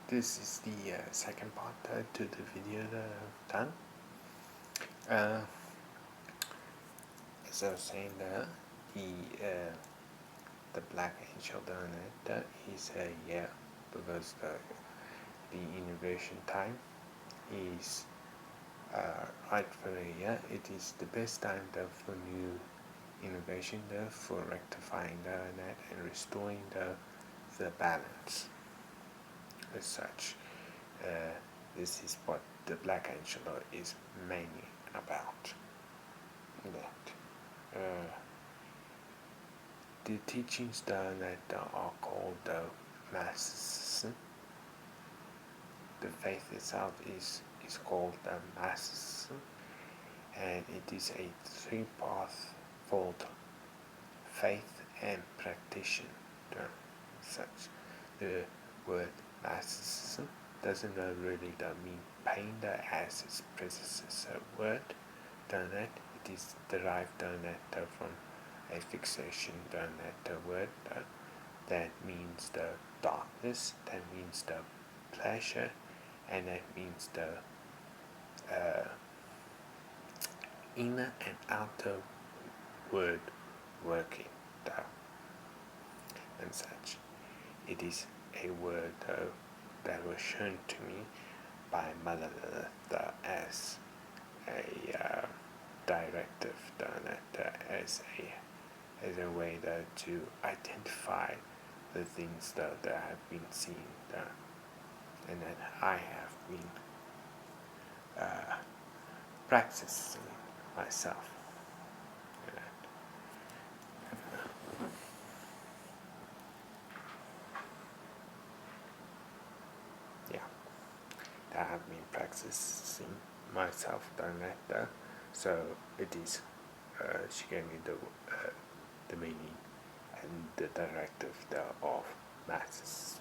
this is the second part to the video that I've done. Uh, as I was saying there, the Black Angel Donut is because the innovation time is rightfully it is the best time there for new innovation there for rectifying the net and restoring the balance as such. Uh, this is what the Black Angel is mainly about. That the teachings that are called the masses. The faith itself is called the masses, and it is a three-path-fold faith and practitioner. Such the word masses doesn't really mean pain as its predecessor word. Donut, it is derived from a fixation word that means the darkness, that means the pleasure, and that means the inner and outer word working and such. It is a word that was shown to me by Mother Earth as a directive, as a way to identify the things that have been seen and that I have been practicing myself. I have been practicing myself so it is she gave me the meaning and the directive of masses.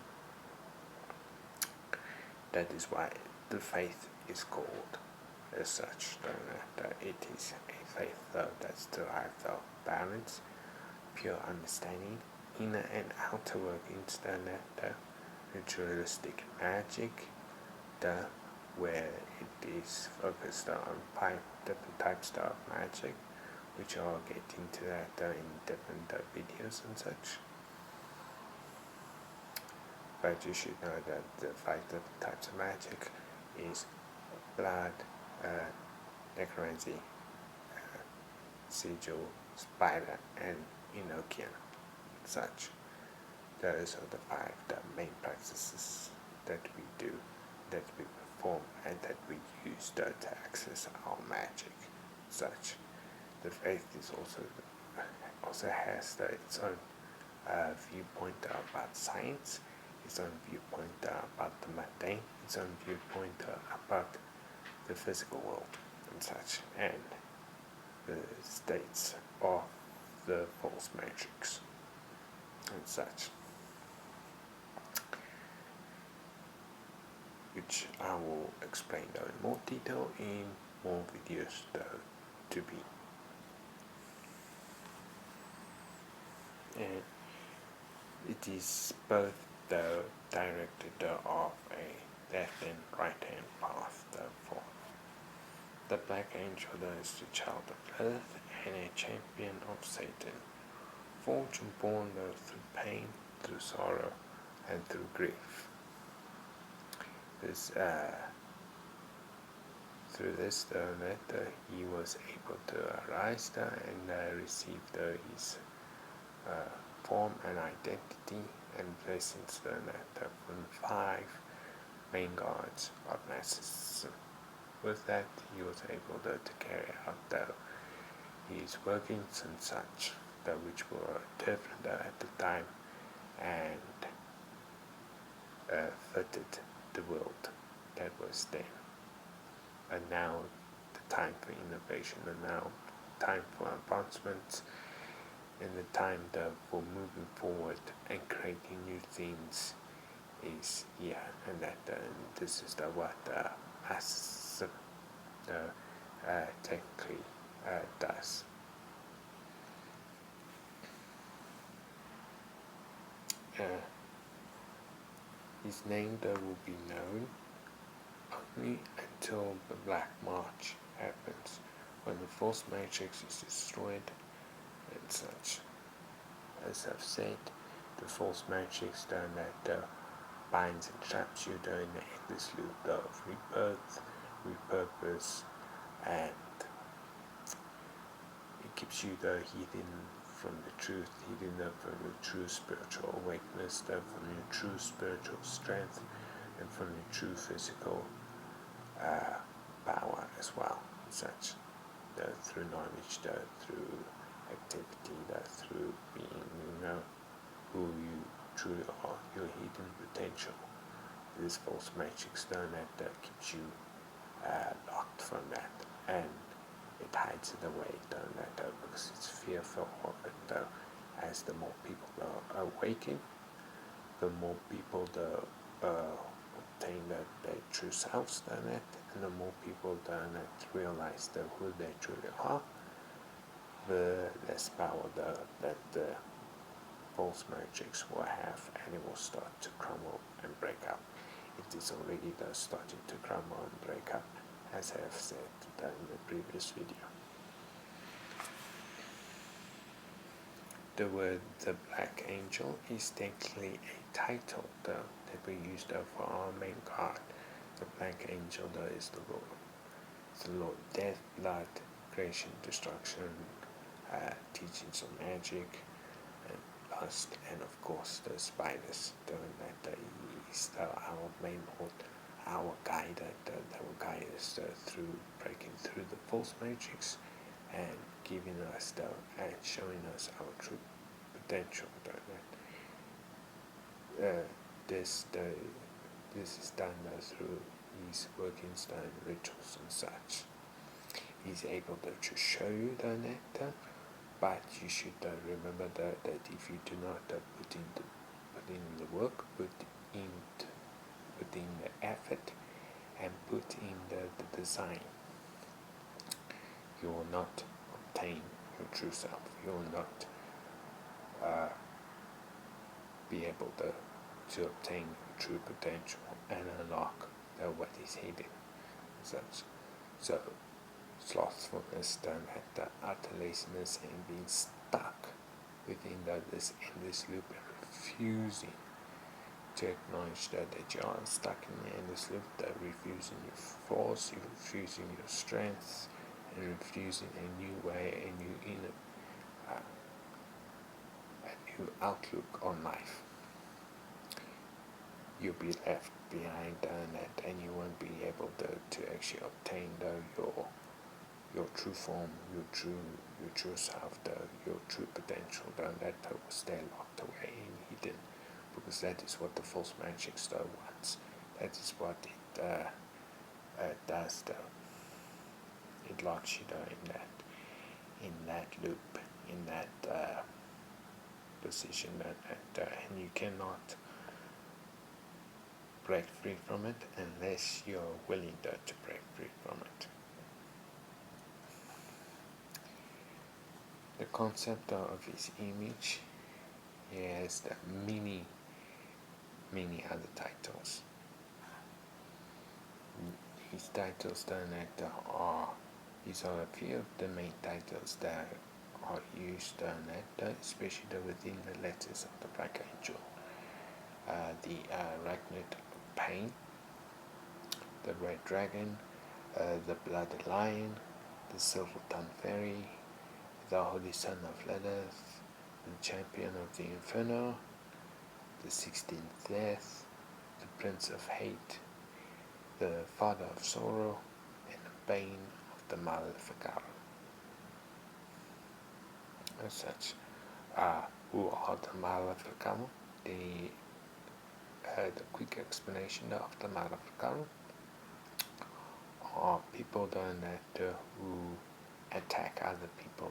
That is why the faith is called as such. That it is a faith that's derived of balance, pure understanding, inner and outer workings, the ritualistic magic, where it is focused on 5 different types of magic, which I'll get into that in different videos and such. But you should know that the 5 different types of magic is blood, necromancy, sigil, spider, and Enochian. Such. Those are the 5 main practices that we do, that we perform, and that we use to access our magic. Such. The faith is also has its own viewpoint about science, its own viewpoint about the mundane, its own viewpoint about the physical world and such, and the states of the false matrix and such, which I will explain in more detail in more videos to be. And it is both directed of a left and right hand path for the Black Angel is the child of earth and a champion of Satan, fortune born through pain, through sorrow, and through grief. Through this he was able to arise and receive his form and identity and blessings from 5 main gods of masses. With that, he was able to carry out his workings and such, which were different at the time and fitted the world that was then. And now the time for innovation, and now time for advancement, and the time for moving forward and creating new things is here, and this is what masses technically does. His name though will be known only until the Black March happens, when the false matrix is destroyed and such. As I've said, the false matrix that binds and traps you during the endless loop of rebirth, repurpose, and it keeps you hidden from the truth, hidden from your true spiritual awakeness, from your true spiritual strength, and from your true physical power as well, such through knowledge, through activity, through being, who you truly are, your hidden potential. This false matrix that keeps you locked from that, and it hides it away because it's fearful of it as the more people awaken, the more people obtain their true selves and the more people realize who they truly are, the less power that the false matrix will have, and it will start to crumble and break up. It is already starting to crumble and break up, as I have said in the previous video. The word the Black Angel is technically a title that we use for our main god. The Black Angel is the Lord. It's the Lord Death, Blood, Creation, Destruction, teachings of magic, and lust, and of course the spiders. That is our main Lord, our guide that will guide us through breaking through the false matrix and giving us and showing us our true potential. This is done through his workings, rituals and such. He's able to show you that, but you should remember that if you do not put in the work, put in the effort, and put in the design, you will not obtain your true self. You will not be able to obtain your true potential and unlock what is hidden. Such. So, slothfulness, utter laziness, and being stuck within this endless loop and refusing to acknowledge that you are stuck in the endless loop, refusing your force, you're refusing your strength, and refusing a new way, a new outlook on life. You'll be left behind and you won't be able to actually obtain your true form, your true self, your true potential, that will stay locked away and hidden, because that is what the false magic wants. That is what it does It locks you in that loop, in that position, and you cannot break free from it unless you're willing to break free from it. The concept of his image, he has many other titles. His titles these are a few of the main titles that are used especially within the letters of the Black Angel. The Arachnid Pain, the Red Dragon, the Bloody Lion, the Silver-Tongued Fairy, the Holy Son of Lilith, the Champion of the Inferno, the 16th Death, the Prince of Hate, the Father of Sorrow, and the Bane of the Maleficarum. As such, who are the Maleficarum? The quick explanation of the Maleficarum are people who attack other people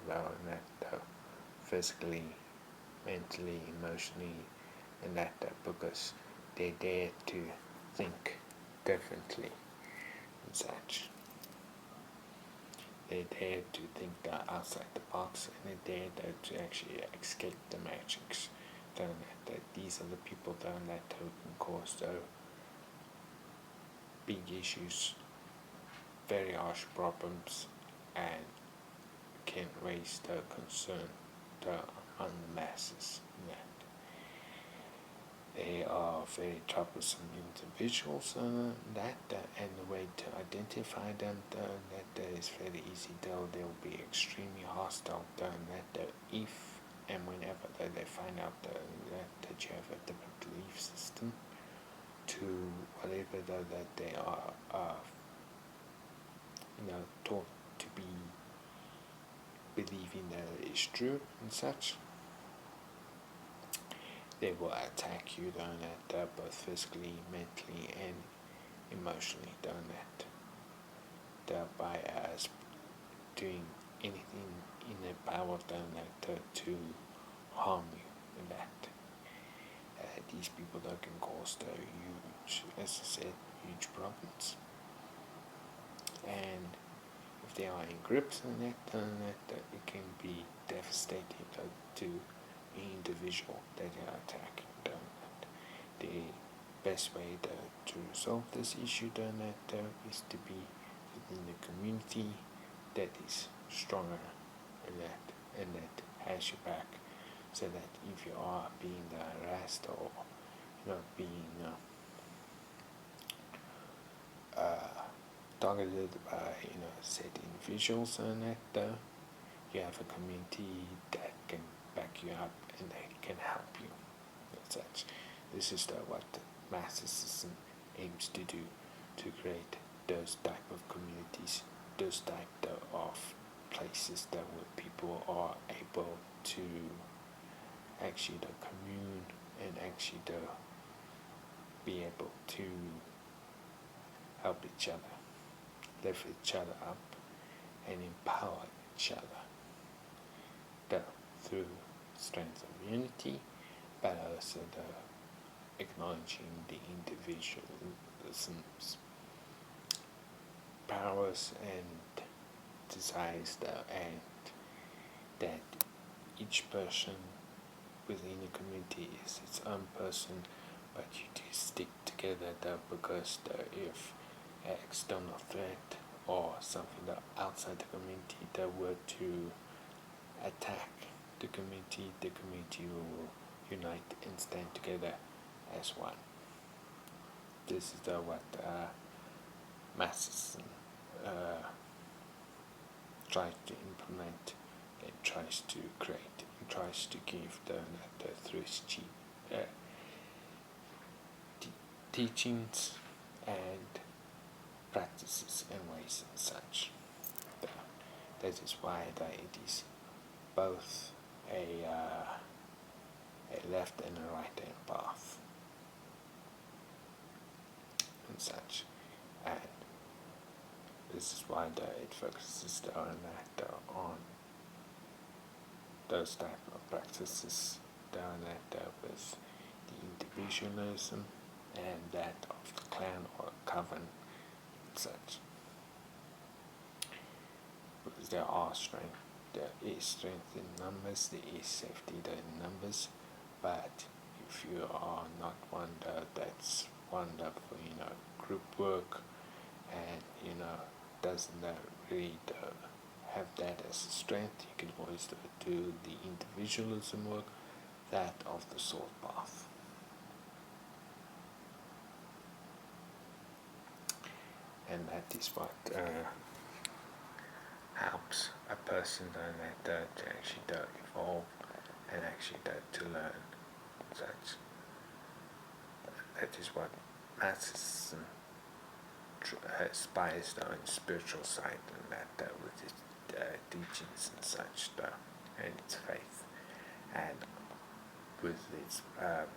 physically, mentally, emotionally, and because they dare to think differently and such. They dare to think outside the box, and they dare to actually escape the matrix. that these are the people that can cause big issues, very harsh problems, and can raise the concern on the masses. They are very troublesome individuals, and the way to identify them that is very easy. They'll be extremely hostile. If and whenever they find out that you have a different belief system to whatever that they are, taught to be believing that is true and such. They will attack you both physically, mentally, and emotionally by doing anything in their power to harm you in that. These people can cause huge, as I said, huge problems. And if they are in groups it can be devastating to the individual that they are attacking. The best way to resolve this issue is to be within the community that is stronger and that has your back, so that if you are being harassed or being targeted by said individuals you have a community that can back you up and that can help you and such. This is what Marxism aims to do, to create those type of communities, those type of places where people are able to actually commune and actually be able to help each other, lift each other up, and empower each other through strength of unity, but also acknowledging the individualism's powers and desires and that each person within the community is its own person, but you do stick together because if an external threat or something outside the community were to attack the community will unite and stand together as one. This is what Marxism tries to implement and tries to create and tries to give the through its teachings and practices and ways and such. That is why it is both a left and a right hand path and such, and this is why it focuses on those type of practices with the individualism and that of the clan or coven and such. Because there is strength in numbers, there is safety in numbers, but if you are not one that's one for group work and doesn't really have that as a strength, you can always do the individualism work, that of the sword path. And that is what helps a person to actually evolve and actually to learn such. That is what Marxism aspires on the spiritual side, and that with its teachings and such, and its faith, and with its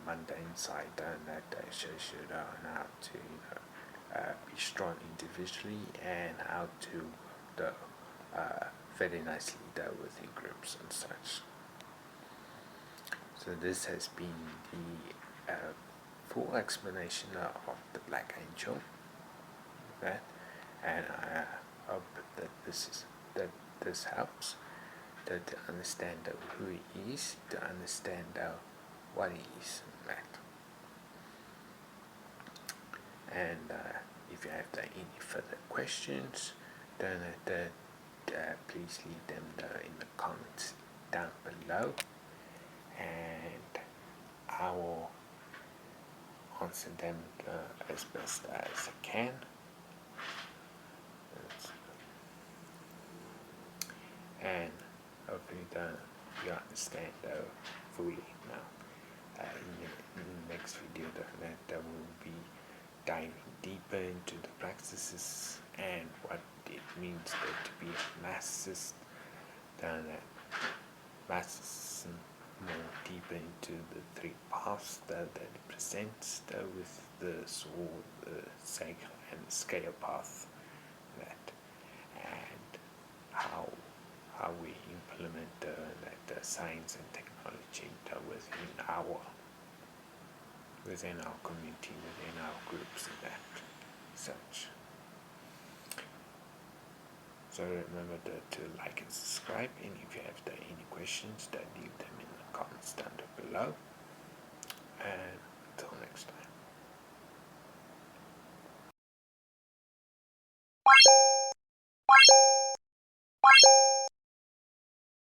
mundane side, and that shows you how to be strong individually and how to very nicely within groups and such. So this has been the full explanation of the Black Angel, right? And I hope that this helps to understand who he is, to understand what is that. And if you have any further questions, then please leave them in the comments down below, and I will answer them as best as I can. And hopefully you understand fully now. In the next video that will be diving deeper into the practices and what it means to be a masochist, then masochist more deeper into the three paths that it presents with the sword, the sacred and the scale path, that, and how we implement that science and technology within our community, within our groups, and that such. So remember to like and subscribe, and if you have any questions, leave them in the comments down below. And until next time.